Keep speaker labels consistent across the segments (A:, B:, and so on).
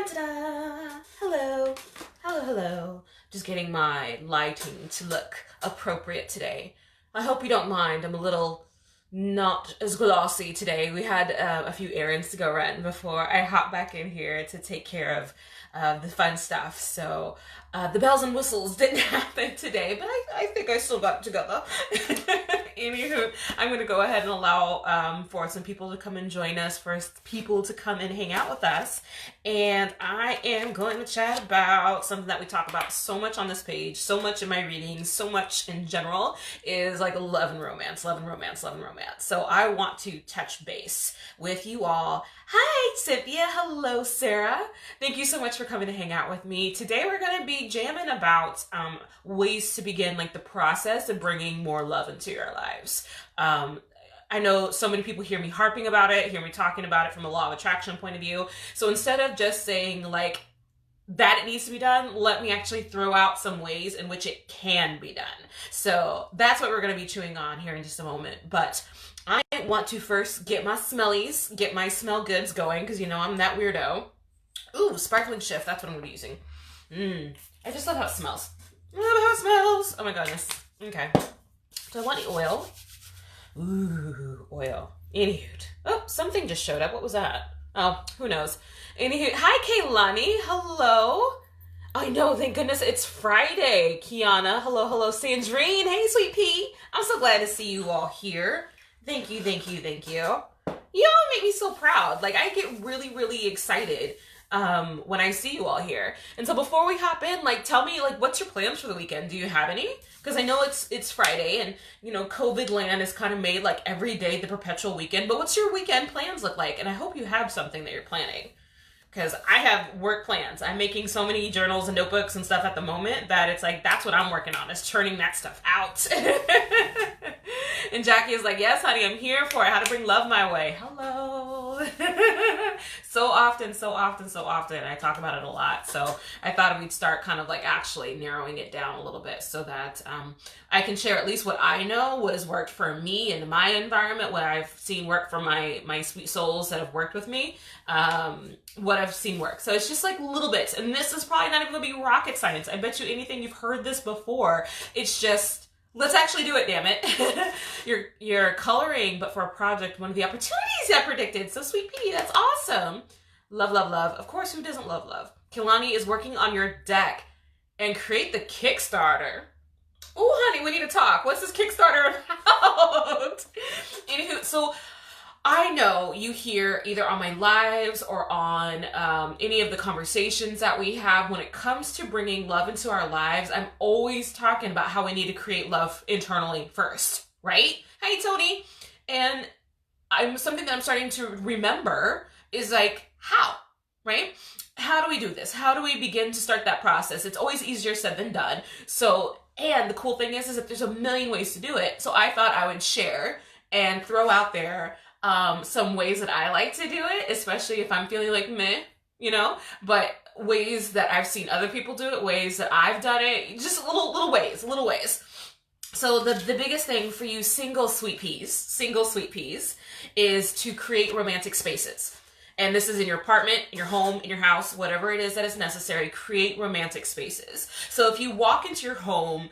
A: Ta-da! Hello. Hello, hello. Just getting my lighting to look appropriate today. I hope you don't mind. I'm a little not as glossy today. We had a few errands to go run before I hop back in here to take care of the fun stuff. So the bells and whistles didn't happen today, but I think I still got it together. Anywho, I'm going to go ahead and allow for some people to come and join us, for people to come and hang out with us. And I am going to chat about something that we talk about so much on this page, so much in my readings, so much in general, is like love and romance, love and romance, love and romance. So I want to touch base with you all. Hi, Cynthia. Hello, Sarah. Thank you so much for coming to hang out with me. Today we're going to be jamming about ways to begin like the process of bringing more love into your lives. I know so many people hear me harping about it, hear me talking about it from a law of attraction point of view. So instead of just saying like that it needs to be done, let me actually throw out some ways in which it can be done. So that's what we're going to be chewing on here in just a moment. But I want to first get my smellies, get my smell goods going, because you know I'm that weirdo. Ooh, Sparkling Shift, that's what I'm going to be using. I just love how it smells. I love how it smells. Oh my goodness. Okay. Do I want any oil? Ooh, oil. Anywho. Oh, something just showed up. What was that? Oh, who knows. Anywho. Hi, Kaylani. Hello. I know, thank goodness it's Friday. Kiana. Hello, hello. Sandrine. Hey, sweet pea. I'm so glad to see you all here. Thank you, thank you, thank you. Y'all make me so proud. Like, I get really, really excited when I see you all here. And so before we hop in, like, tell me, like, what's your plans for the weekend? Do you have any? Because I know it's Friday, and, you know, COVID land is kind of made, like, every day the perpetual weekend. But what's your weekend plans look like? And I hope you have something that you're planning. Because I have work plans. I'm making so many journals and notebooks and stuff at the moment that it's like, that's what I'm working on, is churning that stuff out. And Jackie is like, yes, honey, I'm here for it. How to bring love my way. Hello. So often, I talk about it a lot. So I thought we'd start kind of like actually narrowing it down a little bit so that I can share at least what I know, what has worked for me in my environment, what I've seen work for my sweet souls that have worked with me, what I've seen work. So it's just like little bits. And this is probably not even going to be rocket science. I bet you anything you've heard this before. It's just, let's actually do it, damn it. You're coloring, but for a project, one of the opportunities I predicted. So sweet pea, that's awesome. Love, love, love. Of course, who doesn't love love? Kilani is working on your deck and create the Kickstarter. Oh, honey, we need to talk. What's this Kickstarter about? Anywho, so I know you hear either on my lives or on any of the conversations that we have when it comes to bringing love into our lives. I'm always talking about how we need to create love internally first, right? Hey, Tony. And something that I'm starting to remember is like, how, right? How do we do this? How do we begin to start that process? It's always easier said than done. So, and the cool thing is that there's a million ways to do it. So I thought I would share and throw out there some ways that I like to do it, especially if I'm feeling like meh, you know, but ways that I've seen other people do it, ways that I've done it, just little ways. So the biggest thing for you single sweet peas, is to create romantic spaces. And this is in your apartment, in your home, in your house, whatever it is that is necessary, create romantic spaces. So if you walk into your home,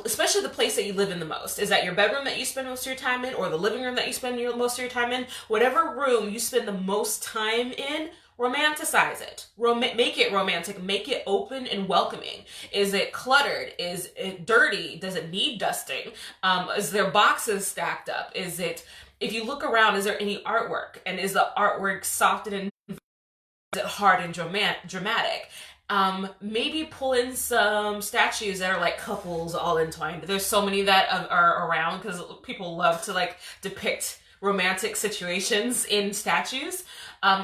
A: especially the place that you live in the most, is that your bedroom that you spend most of your time in, or the living room that you spend most of your time in, whatever room you spend the most time in, romanticize it. Make it romantic. Make it open and welcoming. Is it cluttered? Is it dirty? Does it need dusting? Is there boxes stacked up? If you look around, is there any artwork? And is the artwork soft and is it hard and dramatic? Maybe pull in some statues that are like couples all entwined. There's so many that are around because people love to like depict romantic situations in statues.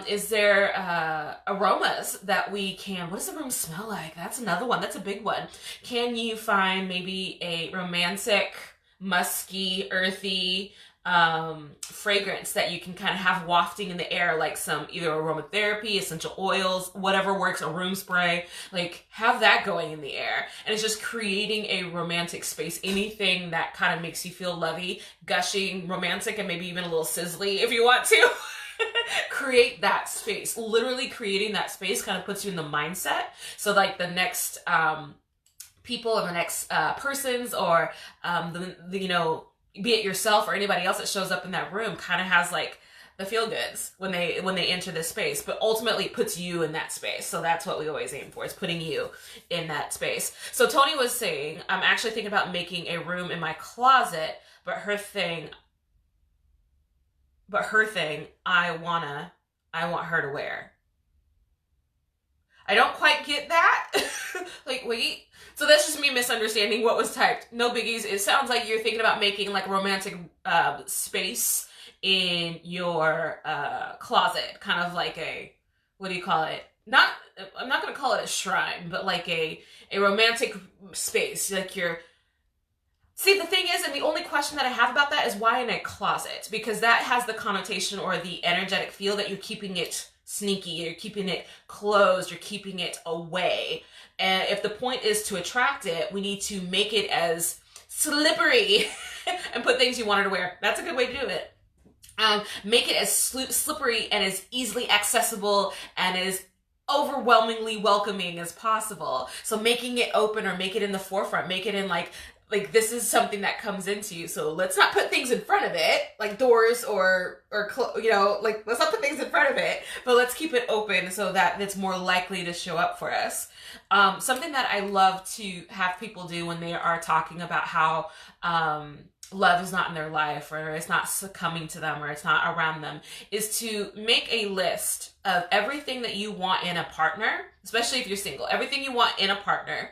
A: Is there aromas that we can, what does the room smell like? That's another one. That's a big one. Can you find maybe a romantic, musky, earthy, fragrance that you can kind of have wafting in the air, like some either aromatherapy, essential oils, whatever works, a room spray, like have that going in the air. And it's just creating a romantic space, anything that kind of makes you feel lovey, gushing, romantic, and maybe even a little sizzly if you want to. create that space. Literally creating that space kind of puts you in the mindset. So like the next people or the next persons or you know, be it yourself or anybody else that shows up in that room kind of has like the feel goods when they enter this space, but ultimately it puts you in that space. So that's what we always aim for, is putting you in that space. So Tony was saying, I'm actually thinking about making a room in my closet, but her thing I want her to wear. I don't quite get that. Like, wait. So that's just me misunderstanding what was typed. No biggies. It sounds like you're thinking about making like a romantic space in your closet. Kind of like a, what do you call it? I'm not going to call it a shrine, but like a romantic space. Like you're... See, the thing is, and the only question that I have about that is why in a closet? Because that has the connotation or the energetic feel that you're keeping it sneaky, you're keeping it closed, you're keeping it away. And if the point is to attract it, we need to make it as slippery and put things you want her to wear. That's a good way to do it. Make it as slippery and as easily accessible and as overwhelmingly welcoming as possible. So making it open or make it in the forefront, make it in like this is something that comes into you. So let's not put things in front of it, like doors or you know, like let's not put things in front of it, but let's keep it open so that it's more likely to show up for us. Something that I love to have people do when they are talking about how love is not in their life or it's not succumbing to them or it's not around them is to make a list of everything that you want in a partner, especially if you're single, everything you want in a partner.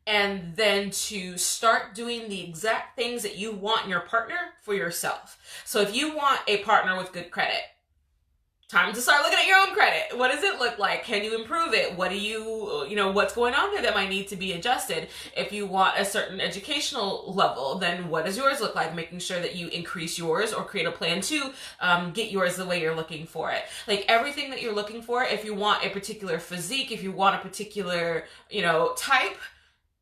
A: And then to start doing the exact things that you want in your partner for yourself. So if you want a partner with good credit, time to start looking at your own credit. What does it look like? Can you improve it? What do you know, what's going on there that might need to be adjusted? If you want a certain educational level, then what does yours look like? Making sure that you increase yours or create a plan to get yours the way you're looking for it. Like everything that you're looking for, if you want a particular physique, if you want a particular, you know, type,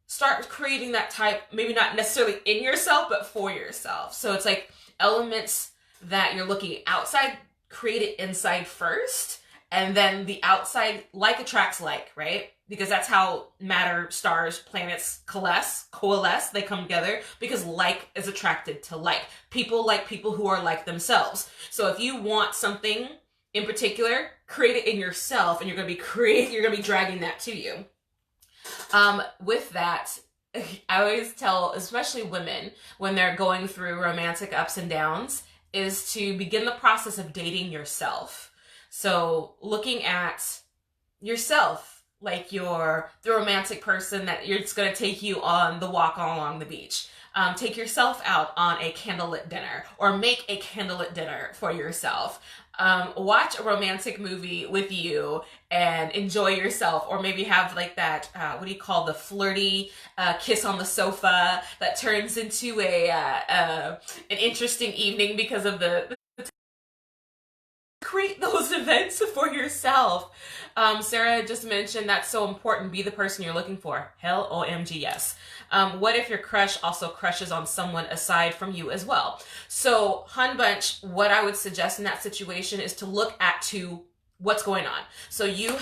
A: start creating that type, maybe not necessarily in yourself, but for yourself. So it's like elements that you're looking outside, create it inside first, and then the outside, like attracts like, right? Because that's how matter, stars, planets coalesce, they come together because like is attracted to like. People like people who are like themselves. So if you want something in particular, create it in yourself and you're going to be dragging that to you. With that, I always tell, especially women, when they're going through romantic ups and downs, is to begin the process of dating yourself. So looking at yourself like you're the romantic person that it's going to take you on the walk along the beach. Take yourself out on a candlelit dinner or make a candlelit dinner for yourself. Watch a romantic movie with you and enjoy yourself, or maybe have like that, what do you call the flirty kiss on the sofa that turns into an interesting evening because of the create those events for yourself. Sarah just mentioned that's so important. Be the person you're looking for. Hell, OMG, yes. What if your crush also crushes on someone aside from you as well? So, Hun Bunch, what I would suggest in that situation is to look to what's going on. So you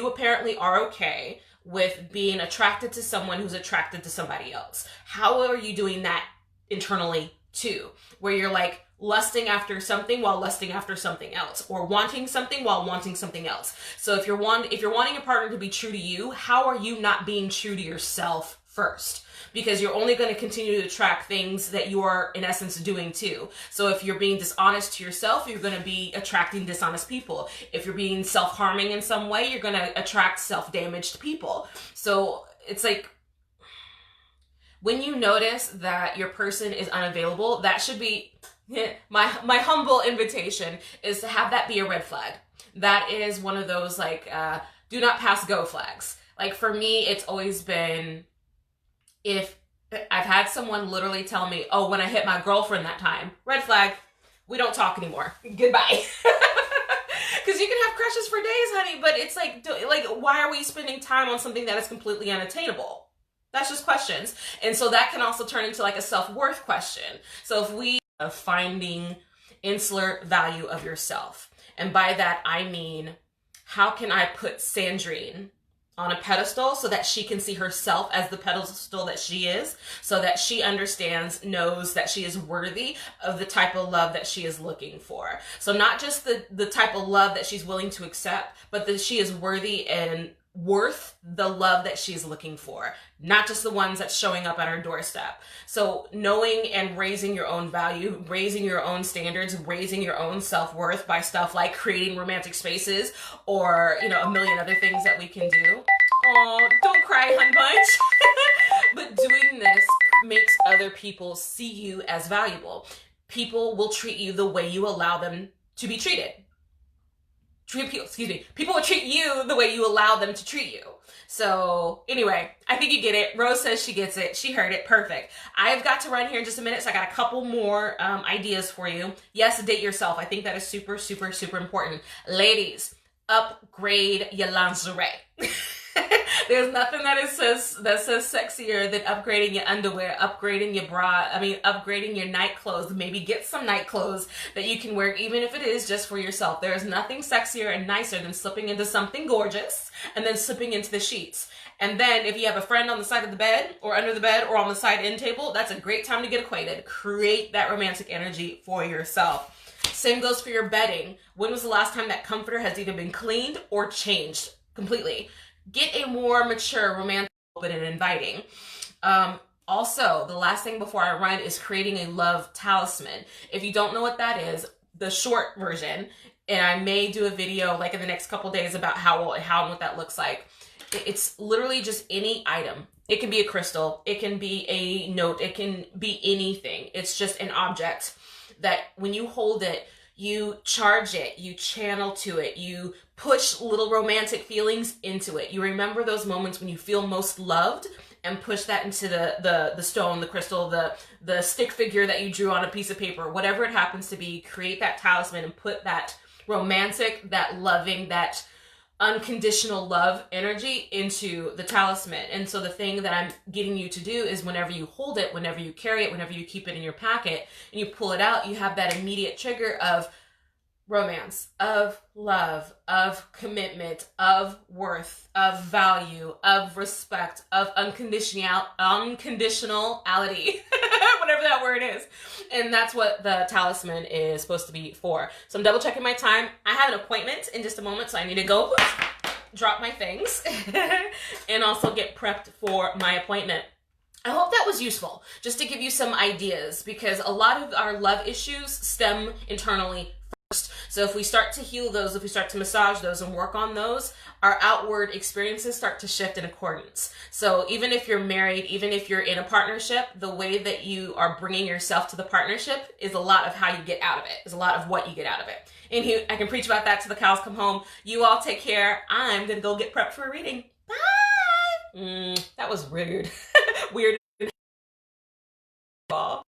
A: apparently are okay with being attracted to someone who's attracted to somebody else. How are you doing that internally too? Where you're like, lusting after something while lusting after something else, or wanting something while wanting something else. So if you're wanting a partner to be true to you, how are you not being true to yourself first? Because you're only going to continue to attract things that you are in essence doing too. So if you're being dishonest to yourself, you're going to be attracting dishonest people. If you're being self-harming in some way, you're going to attract self-damaged people. So it's like, when you notice that your person is unavailable, that should be my humble invitation, is to have that be a red flag. That is one of those like do not pass go flags. Like for me, it's always been, if I've had someone literally tell me, oh, when I hit my girlfriend that time, red flag, we don't talk anymore. Goodbye. Because you can have crushes for days, honey, but it's like why are we spending time on something that is completely unattainable? That's just questions. And so that can also turn into like a self-worth question. So if we are finding insular value of yourself. And by that, I mean, how can I put Sandrine on a pedestal so that she can see herself as the pedestal that she is, so that she understands, knows that she is worthy of the type of love that she is looking for. So not just the type of love that she's willing to accept, but that she is worthy and worth the love that she's looking for, not just the ones that's showing up at her doorstep. So knowing and raising your own value, raising your own standards, raising your own self-worth by stuff like creating romantic spaces or, you know, a million other things that we can do. Oh, don't cry, hun bunch. But doing this makes other people see you as valuable. People will treat you the way you allow them to be treated. People will treat you the way you allow them to treat you. So anyway, I think you get it. Rose says she gets it. She heard it. Perfect. I've got to run here in just a minute, so I got a couple more ideas for you. Yes, date yourself. I think that is super, super, super important. Ladies, upgrade your lingerie. There's nothing that says sexier than upgrading your underwear, upgrading your upgrading your night clothes. Maybe get some night clothes that you can wear, even if it is just for yourself. There is nothing sexier and nicer than slipping into something gorgeous and then slipping into the sheets. And then if you have a friend on the side of the bed or under the bed or on the side end table, that's a great time to get acquainted. Create that romantic energy for yourself. Same goes for your bedding. When was the last time that comforter has either been cleaned or changed completely? Get a more mature, romantic, open, and inviting. Also, the last thing before I run is creating a love talisman. If you don't know what that is, the short version, and I may do a video like in the next couple days about how and what that looks like. It's literally just any item. It can be a crystal. It can be a note. It can be anything. It's just an object that when you hold it, you charge it, you channel to it, you push little romantic feelings into it. You remember those moments when you feel most loved and push that into the stone, the crystal, the stick figure that you drew on a piece of paper, whatever it happens to be. Create that talisman and put that romantic, that loving, that unconditional love energy into the talisman. And so the thing that I'm getting you to do is whenever you hold it, whenever you carry it, whenever you keep it in your pocket and you pull it out, you have that immediate trigger of romance, of love, of commitment, of worth, of value, of respect, of unconditionality, whatever that word is. And that's what the talisman is supposed to be for. So I'm double checking my time. I have an appointment in just a moment, so I need to go drop my things and also get prepped for my appointment. I hope that was useful, just to give you some ideas, because a lot of our love issues stem internally first. So if we start to heal those, if we start to massage those and work on those, our outward experiences start to shift in accordance. So even if you're married, even if you're in a partnership, the way that you are bringing yourself to the partnership is a lot of how you get out of it, is a lot of what you get out of it. And I can preach about that till the cows come home. You all take care. I'm going to go get prepped for a reading. Bye! That was weird. Weird.